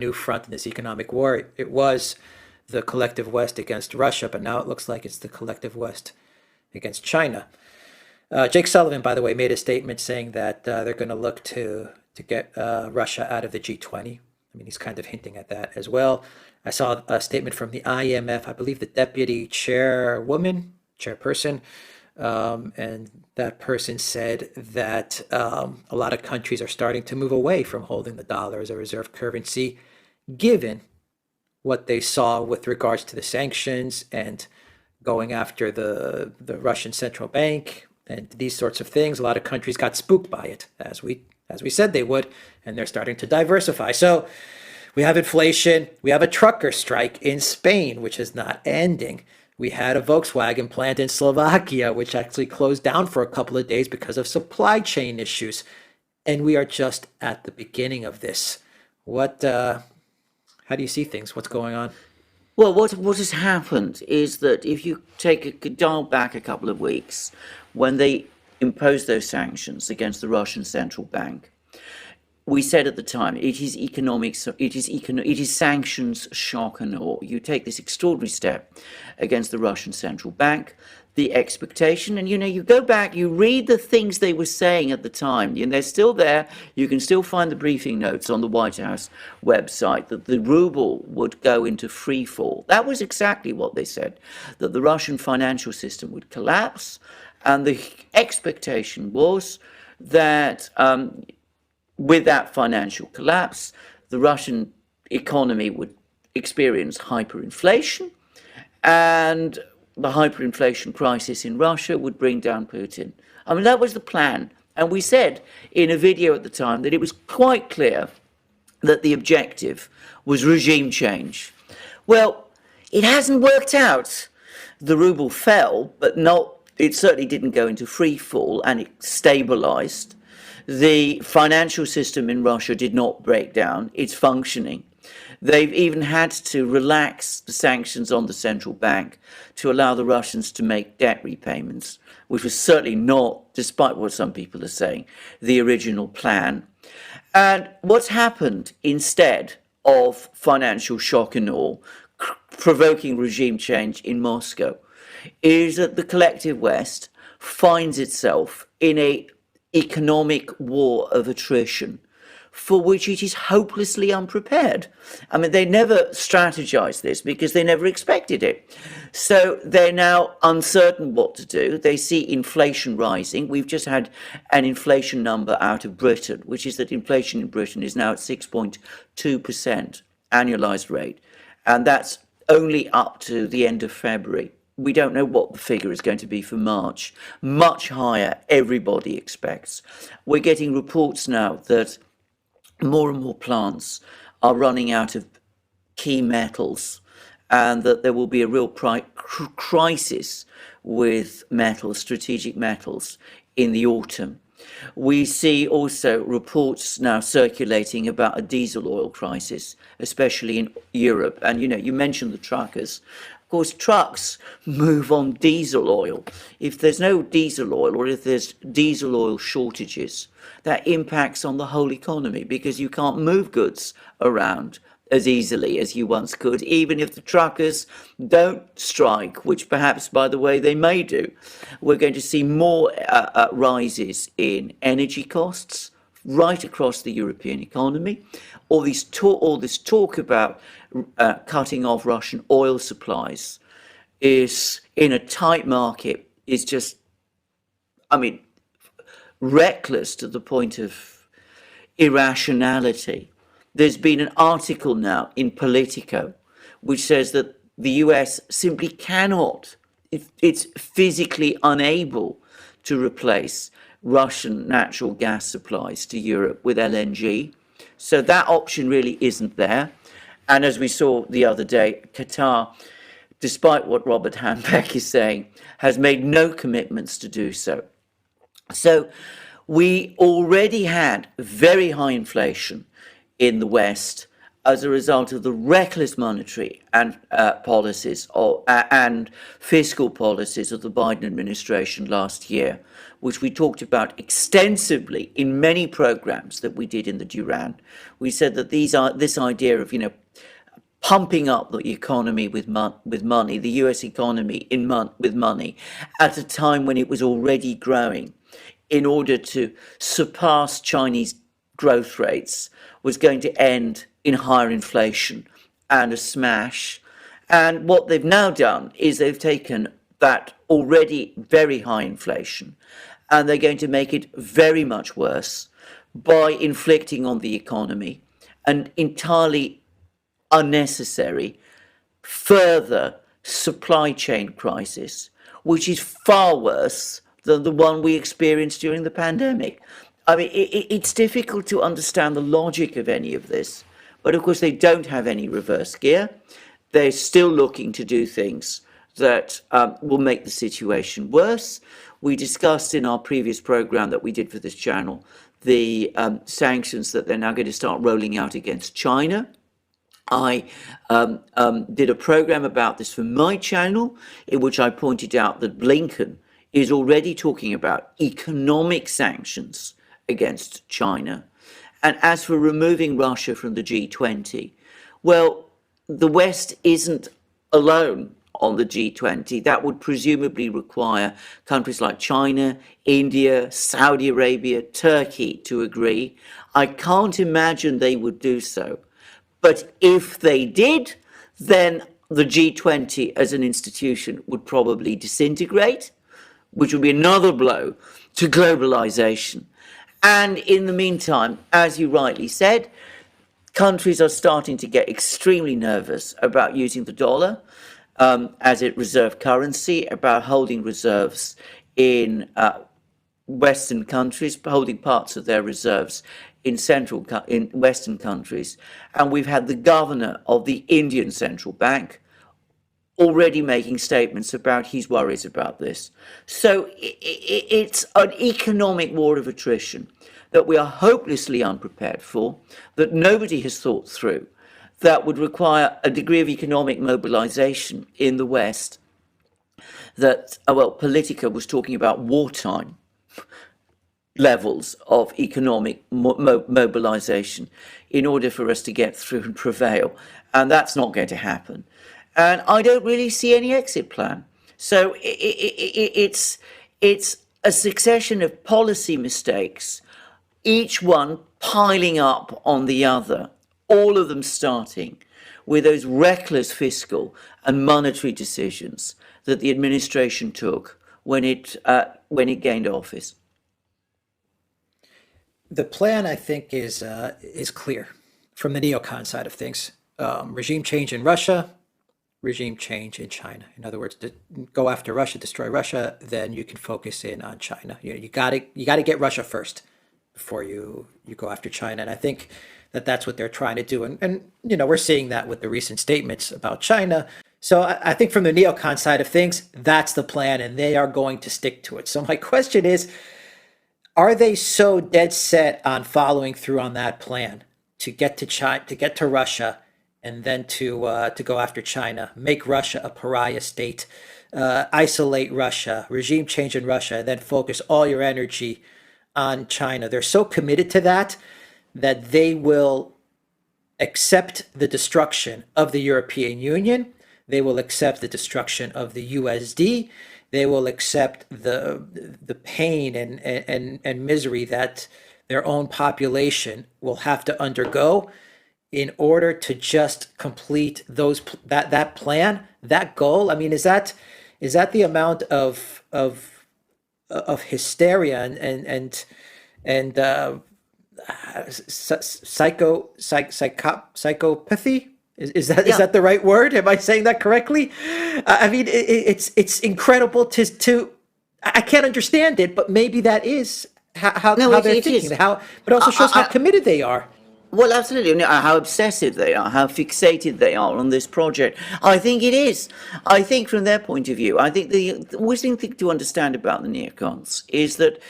new front in this economic war. It was the collective West against Russia, but now it looks like it's the collective West against China. Jake Sullivan, by the way, made a statement saying that they're going to look to get Russia out of the G20. I mean, he's kind of hinting at that as well. I saw a statement from the IMF, I believe the deputy chairperson, and that person said that a lot of countries are starting to move away from holding the dollar as a reserve currency, given what they saw with regards to the sanctions and going after the Russian central bank and these sorts of things. A lot of countries got spooked by it, as we said they would, and they're starting to diversify. So we have inflation. We have a trucker strike in Spain, which is not ending. We had a Volkswagen plant in Slovakia, which actually closed down for a couple of days because of supply chain issues. And we are just at the beginning of this. How do you see things? What's going on? Well, what has happened is that if you dial back a couple of weeks, when they imposed those sanctions against the Russian central bank, we said at the time it is sanctions, shock and awe. You take this extraordinary step against the Russian central bank, the expectation, and you go back, you read the things they were saying at the time, and they're still there. You can still find the briefing notes on the White House website that the ruble would go into free fall. That was exactly what they said, that the Russian financial system would collapse, and the expectation was that with that financial collapse, the Russian economy would experience hyperinflation, and the hyperinflation crisis in Russia would bring down Putin. I mean, that was the plan. And we said in a video at the time that it was quite clear that the objective was regime change. Well, it hasn't worked out. The ruble fell, but it certainly didn't go into free fall, and it stabilized. The financial system in Russia did not break down. It's functioning. They've even had to relax the sanctions on the central bank to allow the Russians to make debt repayments, which was certainly not, despite what some people are saying, the original plan. And what's happened instead of financial shock and awe, provoking regime change in Moscow, is that the collective West finds itself in an economic war of attrition, for which it is hopelessly unprepared. I mean, they never strategized this because they never expected it. So they're now uncertain what to do. They see inflation rising. We've just had an inflation number out of Britain, which is that inflation in Britain is now at 6.2% annualized rate. And that's only up to the end of February. We don't know what the figure is going to be for March. Much higher, everybody expects. We're getting reports now that more and more plants are running out of key metals, and that there will be a real crisis with metals, strategic metals, in the autumn. We see also reports now circulating about a diesel oil crisis, especially in Europe. And you mentioned the truckers. Of course, trucks move on diesel oil. If there's no diesel oil, or if there's diesel oil shortages, that impacts on the whole economy, because you can't move goods around as easily as you once could, even if the truckers don't strike, which perhaps, by the way, they may do. We're going to see more rises in energy costs right across the European economy. All this talk about cutting off Russian oil supplies is, in a tight market, is just, reckless to the point of irrationality. There's been an article now in Politico which says that the US simply cannot, it's physically unable to replace Russian natural gas supplies to Europe with LNG. So that option really isn't there. And as we saw the other day, Qatar, despite what Robert Hambeck is saying, has made no commitments to do so. So we already had very high inflation in the West as a result of the reckless monetary and policies and fiscal policies of the Biden administration last year, which we talked about extensively in many programs that we did in the Duran. We said that this idea of, pumping up the economy with money, the US economy with money, at a time when it was already growing, in order to surpass Chinese growth rates, was going to end in higher inflation and a smash. And what they've now done is they've taken that already very high inflation and they're going to make it very much worse by inflicting on the economy an entirely unnecessary further supply chain crisis, which is far worse than the one we experienced during the pandemic. I mean, it's difficult to understand the logic of any of this, but of course they don't have any reverse gear. They're still looking to do things that will make the situation worse. We discussed in our previous program that we did for this channel the sanctions that they're now going to start rolling out against China. I did a program about this for my channel, in which I pointed out that Blinken is already talking about economic sanctions against China. And as for removing Russia from the G20, well, the West isn't alone on the G20. That would presumably require countries like China, India, Saudi Arabia, Turkey to agree. I can't imagine they would do so. But if they did, then the G20 as an institution would probably disintegrate, which would be another blow to globalization. And in the meantime, as you rightly said, countries are starting to get extremely nervous about using the dollar as a reserve currency, about holding reserves in Western countries, holding parts of their reserves in Western countries. And we've had the governor of the Indian Central Bank already making statements about his worries about this. So it's an economic war of attrition that we are hopelessly unprepared for, that nobody has thought through, that would require a degree of economic mobilization in the West, that, well, Politica was talking about wartime levels of economic mobilization in order for us to get through and prevail. And that's not going to happen. And I don't really see any exit plan. So it's a succession of policy mistakes, each one piling up on the other, all of them starting with those reckless fiscal and monetary decisions that the administration took when it gained office. The plan, I think, is clear from the neocon side of things. Regime change in Russia, regime change in China. In other words, go after Russia, destroy Russia, then you can focus in on China. You gotta get Russia first before you go after China. And I think that's what they're trying to do. And we're seeing that with the recent statements about China. So I think from the neocon side of things, that's the plan, and they are going to stick to it. So my question is, are they so dead set on following through on that plan to get to China, to get to Russia, and then to go after China, make Russia a pariah state, isolate Russia, regime change in Russia, and then focus all your energy on China? They're so committed to that they will accept the destruction of the European Union. They will accept the destruction of the USD. They will accept the pain and misery that their own population will have to undergo in order to just complete that plan, that goal. I mean, is that the amount of hysteria and psychopathy? Is that the right word? Am I saying that correctly? I mean, it's incredible to I can't understand it, but maybe that is how they're thinking. But it also shows how committed they are. Well, absolutely. How obsessive they are, how fixated they are on this project. I think it is. I think from their point of view, I think the worst thing to understand about the neocons is that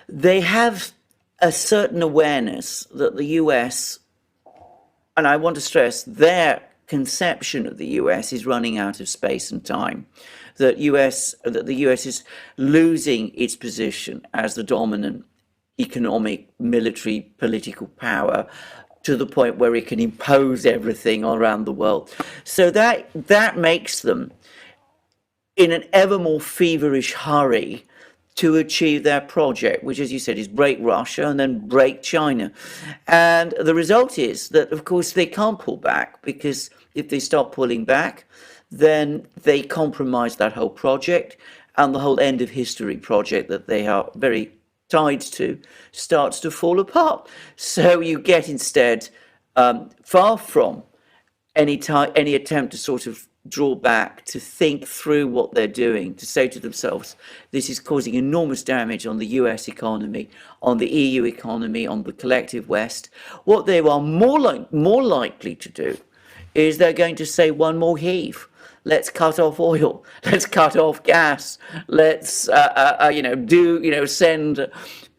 they have a certain awareness that the US and I want to stress, their conception of the US is running out of space and time. That the US is losing its position as the dominant economic, military, political power to the point where it can impose everything around the world. So that makes them in an ever more feverish hurry to achieve their project, which, as you said, is break Russia and then break China. And the result is that, of course, they can't pull back, because if they start pulling back, then they compromise that whole project, and the whole end of history project that they are very tied to starts to fall apart. So you get instead, far from any attempt to sort of draw back, to think through what they're doing, to say to themselves, this is causing enormous damage on the US economy, on the EU economy, on the collective West. What they are more likely to do is they're going to say one more heave. Let's cut off oil. Let's cut off gas. Let's, send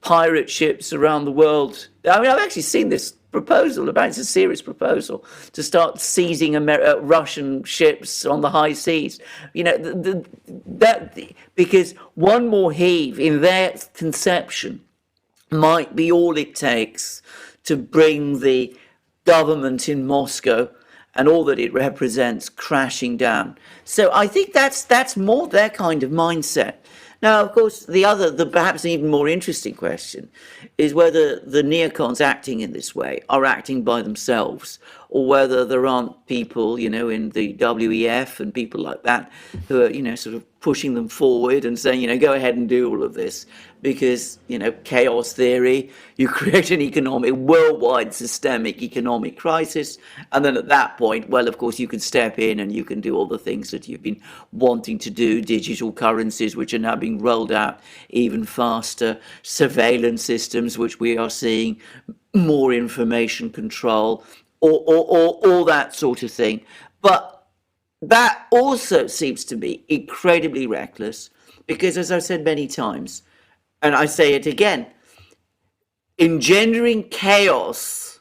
pirate ships around the world. I mean, I've actually seen this proposal about, it's a serious proposal, to start seizing Russian ships on the high seas. Because one more heave in their conception might be all it takes to bring the government in Moscow and all that it represents crashing down. So I think that's more their kind of mindset. Now, of course, the perhaps even more interesting question is whether the neocons acting in this way are acting by themselves, or whether there aren't people, in the WEF and people like that who are, sort of pushing them forward and saying, go ahead and do all of this, because, chaos theory, you create an worldwide systemic economic crisis, and then at that point, well, of course, you can step in and you can do all the things that you've been wanting to do, digital currencies, which are now being rolled out even faster, surveillance systems, which we are seeing, more information control, or all that sort of thing. But that also seems to be incredibly reckless, because, as I've said many times, and I say it again, engendering chaos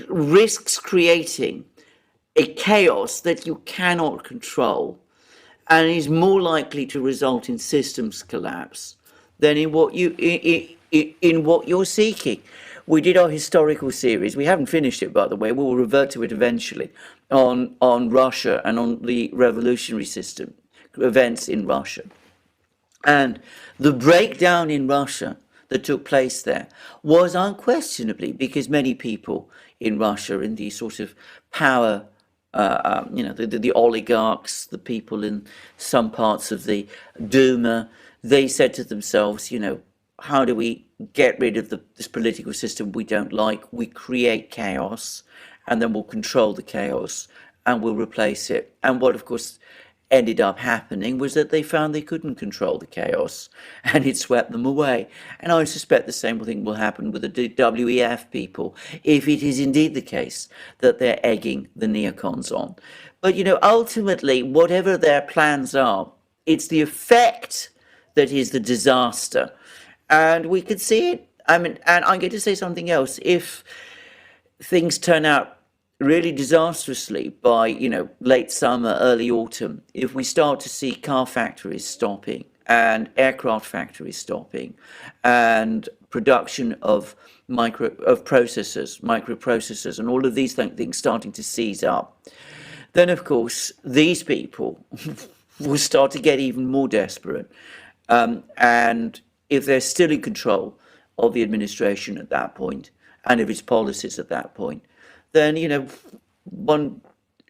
risks creating a chaos that you cannot control, and is more likely to result in systems collapse than in what you're seeking. We did our historical series. We haven't finished it, by the way. We'll revert to it eventually, on Russia and on the revolutionary system events in Russia. And the breakdown in Russia that took place there was unquestionably because many people in Russia, in the sort of power, the oligarchs, the people in some parts of the Duma, they said to themselves, how do we get rid of this political system we don't like? We create chaos, and then we'll control the chaos, and we'll replace it. And what, of course, ended up happening was that they found they couldn't control the chaos, and it swept them away. And I suspect the same thing will happen with the WEF people, if it is indeed the case that they're egging the neocons on. But, ultimately, whatever their plans are, it's the effect that is the disaster. And we could see it. And I'm going to say something else. If things turn out really disastrously by, late summer, early autumn, if we start to see car factories stopping and aircraft factories stopping and production of microprocessors and all of these things starting to seize up, then, of course, these people will start to get even more desperate. And if they're still in control of the administration at that point, and of its policies at that point, then, one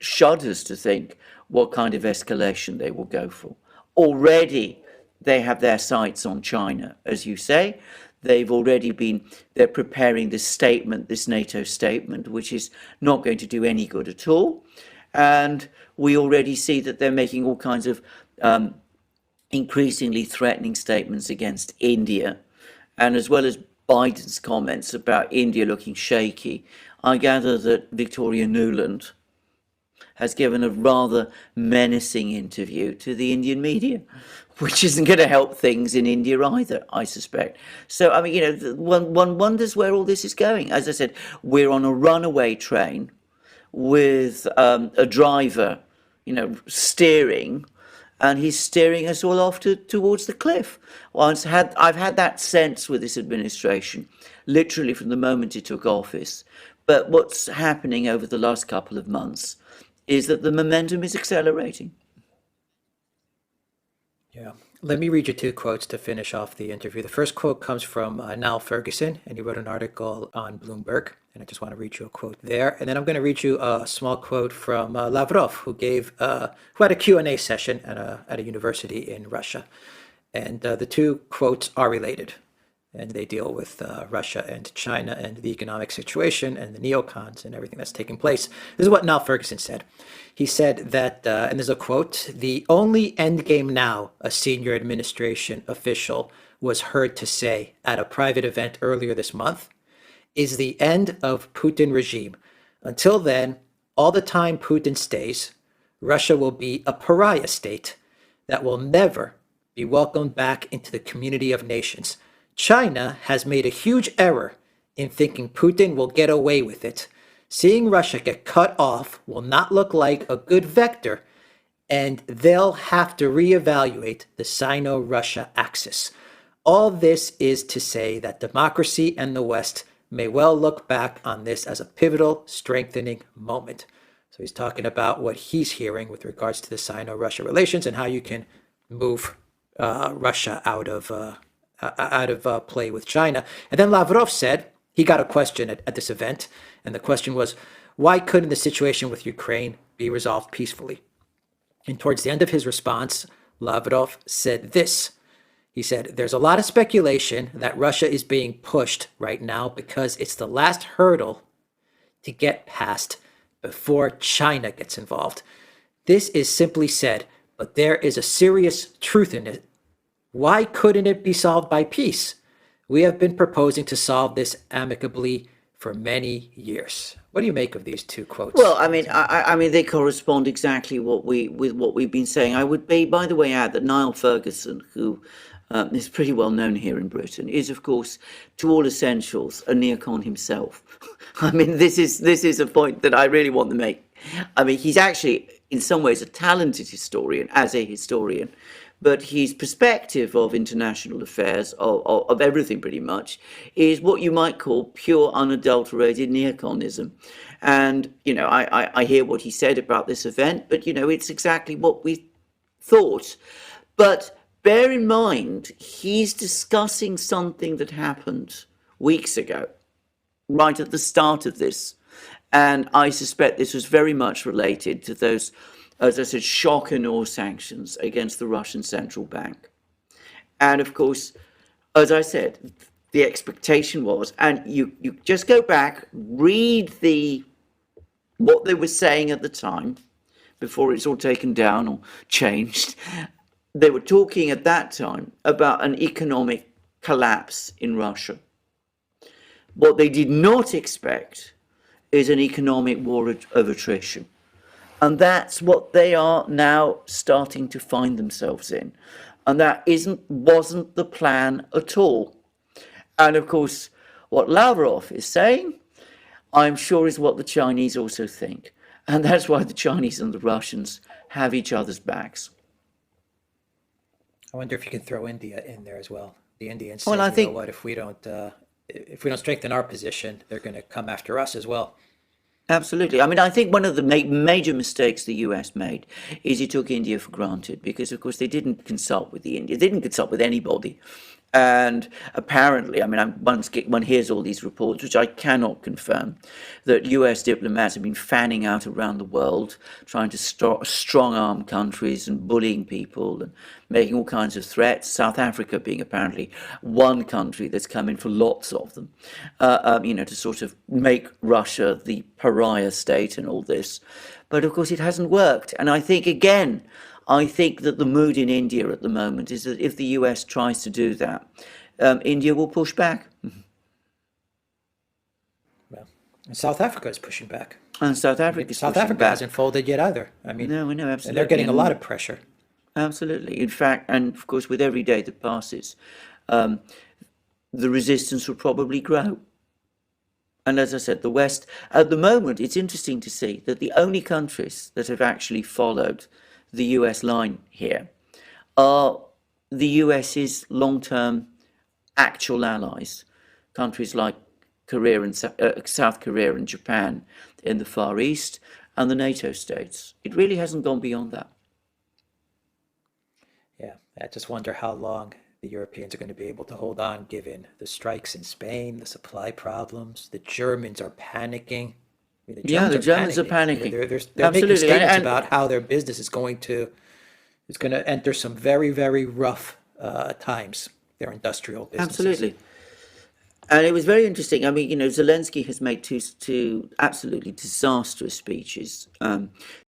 shudders to think what kind of escalation they will go for. Already, they have their sights on China, as you say. They're preparing this statement, this NATO statement, which is not going to do any good at all. And we already see that they're making all kinds of increasingly threatening statements against India. And as well as Biden's comments about India looking shaky, I gather that Victoria Nuland has given a rather menacing interview to the Indian media, which isn't going to help things in India either, I suspect. So, I mean, one wonders where all this is going. As I said, we're on a runaway train with a driver, steering, and he's steering us all off towards the cliff. I've had that sense with this administration, literally from the moment it took office. But what's happening over the last couple of months is that the momentum is accelerating. Yeah. Let me read you two quotes to finish off the interview. The first quote comes from Niall Ferguson, and he wrote an article on Bloomberg. And I just want to read you a quote there. And then I'm going to read you a small quote from Lavrov, who had a Q&A session at a university in Russia. And the two quotes are related. And they deal with Russia and China and the economic situation and the neocons and everything that's taking place. This is what Niall Ferguson said. He said that, and there's a quote, "The only endgame now," a senior administration official was heard to say at a private event earlier this month, "is the end of Putin regime. Until then, all the time Putin stays, Russia will be a pariah state that will never be welcomed back into the community of nations. China has made a huge error in thinking Putin will get away with it. Seeing Russia get cut off will not look like a good vector, and they'll have to reevaluate the Sino-Russia axis. All this is to say that democracy and the West may well look back on this as a pivotal, strengthening moment." So he's talking about what he's hearing with regards to the Sino-Russia relations and how you can move Russia out of play with China. And then Lavrov said he got a question at this event, and the question was, why couldn't the situation with Ukraine be resolved peacefully? And towards the end of his response, Lavrov said this. He said, "There's a lot of speculation that Russia is being pushed right now because it's the last hurdle to get past before China gets involved. This is simply said, but there is a serious truth in it. Why couldn't it be solved by peace? We have been proposing to solve this amicably for many years." What do you make of these two quotes? Well, I mean, they correspond exactly with what we've been saying. I would by the way, add that Niall Ferguson, who is pretty well known here in Britain, is of course, to all essentials, a neocon himself. I mean, this is a point that I really want to make. I mean, he's actually, in some ways, a talented historian, as a historian, but his perspective of international affairs, of everything pretty much, is what you might call pure, unadulterated neoconism. And, I hear what he said about this event, but, it's exactly what we thought. But bear in mind, he's discussing something that happened weeks ago, right at the start of this. And I suspect this was very much related to those, as I said, shock and awe sanctions against the Russian central bank. And of course, as I said, the expectation was, and you just go back, read what they were saying at the time, before it's all taken down or changed. They were talking at that time about an economic collapse in Russia. What they did not expect is an economic war of attrition. And that's what they are now starting to find themselves in. And that wasn't the plan at all. And of course, what Lavrov is saying, I'm sure is what the Chinese also think. And that's why the Chinese and the Russians have each other's backs. I wonder if you can throw India in there as well. The Indians Well, say, I you think know what, if we don't strengthen our position, they're going to come after us as well. absolutely. I mean, I think one of the major mistakes the US made is it took India for granted because, of course, they didn't consult with They didn't consult with anybody. And apparently, I mean, one hears all these reports, which I cannot confirm, that US diplomats have been fanning out around the world, trying to strong arm countries and bullying people and making all kinds of threats. South Africa being apparently one country that's come in for lots of them, to sort of make Russia the pariah state and all this. But of course, it hasn't worked. And I think, again, that the mood in India at the moment is that if the US tries to do that, India will push back. Well, and South Africa is pushing back. And South Africa is South pushing Africa back. hasn't folded yet either. I mean, No, we know, and absolutely. they're getting a And lot of pressure. Absolutely. In fact, and of course, with every day that passes, the resistance will probably grow. And as I said, the West, at the moment, it's interesting to see that the only countries that have actually followed the US line here are the US's long-term actual allies, countries like Korea and South Korea and Japan in the Far East, and the NATO states. It really hasn't gone beyond that. Yeah, I just wonder how long the Europeans are going to be able to hold on given the strikes in Spain, the supply problems. The Germans are panicking. I mean, the Yeah, Germans the are Germans are panicking. panicking. They're making Absolutely. statements And about how their business is going to enter some very, very rough times, their industrial businesses. absolutely. And it was very interesting. I mean, Zelensky has made two absolutely disastrous speeches